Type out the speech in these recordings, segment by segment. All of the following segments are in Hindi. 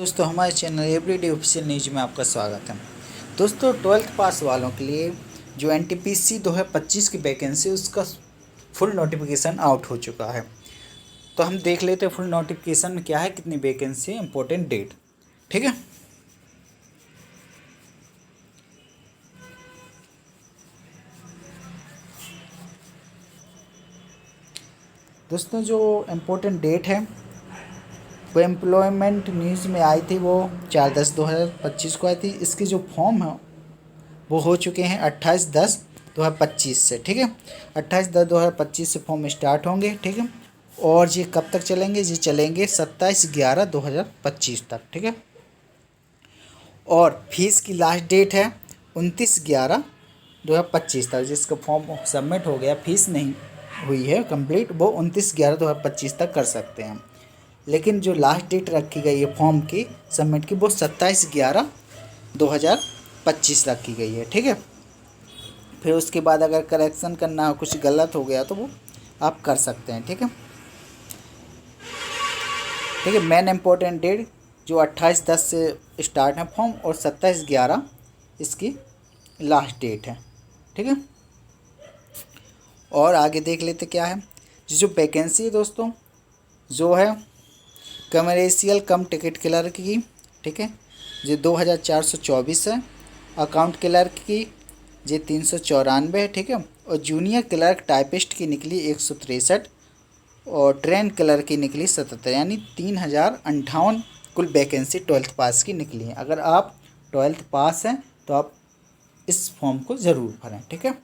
दोस्तों, हमारे चैनल एवरीडे ऑफिशियल न्यूज में आपका स्वागत है। दोस्तों, 12th पास वालों के लिए जो एनटीपीसी 2025 की वैकेंसी उसका फुल नोटिफिकेशन आउट हो चुका है। तो हम देख लेते हैं फुल नोटिफिकेशन में क्या है, कितनी वैकेंसी है, इंपॉर्टेंट डेट। ठीक है दोस्तों, जो इम्पोर्टेंट डेट है वो एम्प्लॉयमेंट न्यूज़ में आई थी, वो 4/10/2025 को आई थी। इसके जो फॉर्म है वो हो चुके हैं 28/10/2025 से। ठीक है, 28/10/2025 से फॉर्म स्टार्ट होंगे। ठीक है, और ये कब तक चलेंगे? ये चलेंगे 27/11/2025 तक। ठीक है, और फीस की लास्ट डेट है 29/11/2025 तक। जिसका फॉर्म सबमिट हो गया, फीस नहीं हुई है कंप्लीट, वो 29/11/2025 तक कर सकते हैं। लेकिन जो लास्ट डेट रखी गई है फॉर्म की सबमिट की, वो 27/11/2025 रखी गई है। ठीक है, फिर उसके बाद अगर करेक्शन करना हो, कुछ गलत हो गया तो वो आप कर सकते हैं। ठीक है, ठीक है। मेन इम्पोर्टेंट डेट जो 28/10 से स्टार्ट है फॉर्म, और 27/11 इसकी लास्ट डेट है। ठीक है, और आगे देख लेते क्या है। जो वैकेंसी है दोस्तों, जो है कमर्शियल कम टिकट क्लर्क की। ठीक है, ये 2424 है। अकाउंट क्लर्क की ये 394 है। ठीक है, और जूनियर क्लर्क टाइपिस्ट की निकली 163, और ट्रेन क्लर्क की निकली 77, यानी 3058 कुल वैकेंसी 12th पास की निकली है। अगर आप 12th पास हैं तो आप इस फॉर्म को ज़रूर भरें। ठीक है,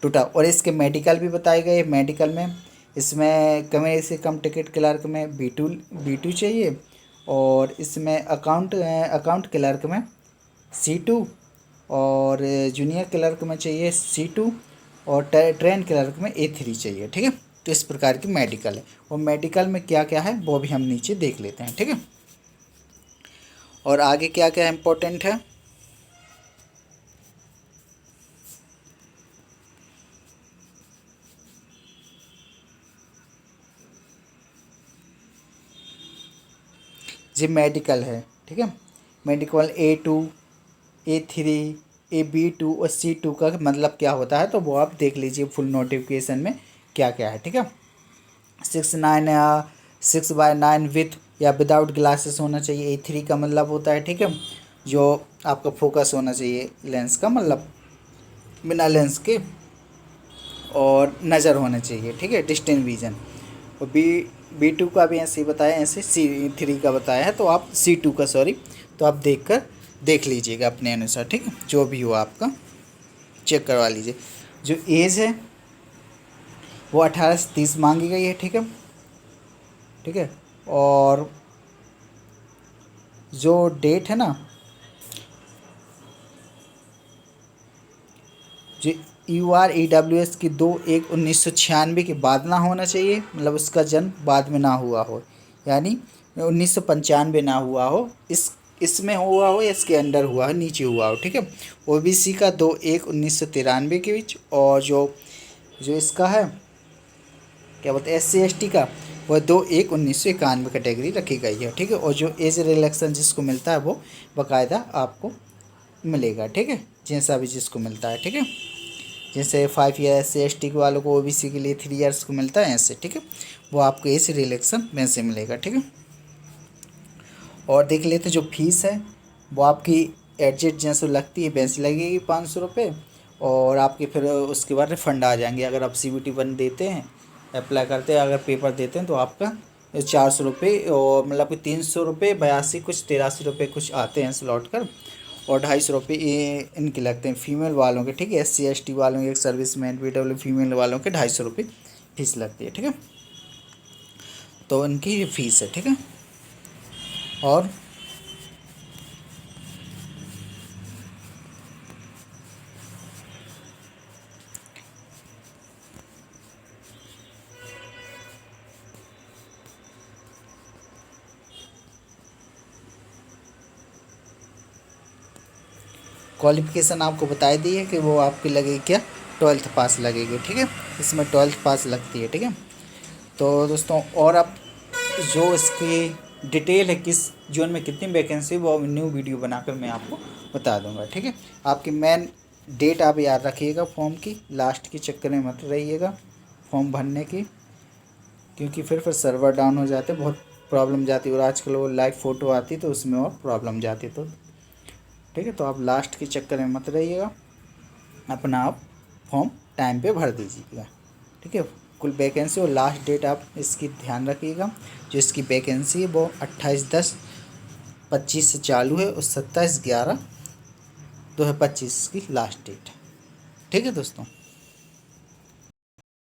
टोटल। और इसके मेडिकल भी बताए गए। मेडिकल में इसमें से कम टिकट क्लर्क में बी टू चाहिए, और इसमें अकाउंट क्लर्क में C2, और जूनियर क्लर्क में चाहिए C2, और ट्रेन क्लर्क में A3 चाहिए। ठीक है, तो इस प्रकार की मेडिकल है। और मेडिकल में क्या क्या है वो भी हम नीचे देख लेते हैं। ठीक है, और आगे क्या क्या इम्पोर्टेंट है। ये मेडिकल है। ठीक है, मेडिकल A2, A3, B2 और C2 का मतलब क्या होता है, तो वो आप देख लीजिए फुल नोटिफिकेशन में क्या क्या है। ठीक है, 6/9 या 6/9 विथ या विदाउट ग्लासेस होना चाहिए। A3 का मतलब होता है, ठीक है, जो आपका फोकस होना चाहिए लेंस का, मतलब बिना लेंस के, और नज़र होना चाहिए। ठीक है, डिस्टेंस विजन। और B2 का भी ऐसे ही बताया, ऐसे C3 का बताया है, तो आप C2 का, सॉरी, तो आप देख लीजिएगा अपने अनुसार। ठीक है, जो भी हो आपका चेक करवा लीजिए। जो एज है वो 18 से 30 मांगी गई है। ठीक है, ठीक है, और जो डेट है ना, जो UREWS की 2/1/1996 के बाद ना होना चाहिए, मतलब उसका जन्म बाद में ना हुआ हो, यानी 1995 ना हुआ हो, इसमें हुआ हो या इसके अंडर हुआ हो, नीचे हुआ हो। ठीक है, OBC का 2/1/1993 के बीच, और जो जो इसका है क्या बोलते हैं SC/ST का, वह 2/1/1991 कैटेगरी रखी गई है। ठीक है, और जो एज रिलैक्सेशन जिसको मिलता है वो बाकायदा आपको मिलेगा। ठीक है, जैसा भी जिसको मिलता है। ठीक है, जैसे 5 ईयर SC/ST के वालों को OBC के लिए 3 ईयर्स को मिलता है ऐसे। ठीक है, वो आपको एज रिलैक्सेशन में से मिलेगा। ठीक है, और देख लेते जो फीस है वो आपकी एडजेट जैसे लगती है वैसे लगेगी 500 रुपये, और आपके फिर उसके बाद रिफ़ंड आ जाएंगे। अगर आप CBT 1 देते हैं, अप्लाई करते हैं, अगर पेपर देते हैं, तो आपका 400 रुपये, और मतलब कि 300 रुपये 82 कुछ 83 रुपये कुछ आते हैं स्लॉट कर, और 250 रुपये ये इनके लगते हैं फीमेल वालों के। ठीक है, SC/ST वालों के, एक सर्विसमैन PW फीमेल वालों के 250 रुपये फीस लगती है। ठीक है, तो इनकी ये फीस है। ठीक है, और क्वालिफ़िकेशन आपको बताई दी है कि वो आपकी लगेगी क्या, 12th पास लगेगी। ठीक है, इसमें 12th पास लगती है। ठीक है, तो दोस्तों, और अब जो इसकी डिटेल है किस जोन में कितनी वैकेंसी, वो न्यू वीडियो बनाकर मैं आपको बता दूंगा। ठीक है, आपकी मेन डेट आप याद रखिएगा फॉर्म की, लास्ट के चक्कर में मत रहिएगा फॉर्म भरने की, क्योंकि फिर सर्वर डाउन हो जाते, बहुत प्रॉब्लम जाती है। और आजकल वो लाइव फ़ोटो आती तो उसमें और प्रॉब्लम जाती। तो ठीक है, तो आप लास्ट के चक्कर में मत रहिएगा, अपना आप फॉर्म टाइम पे भर दीजिएगा। ठीक है, कुल वैकेंसी और लास्ट डेट आप इसकी ध्यान रखिएगा। जो इसकी वैकेंसी है वो 28/10/25 से चालू है और 27/11/2025 की लास्ट डेट है। ठीक है दोस्तों।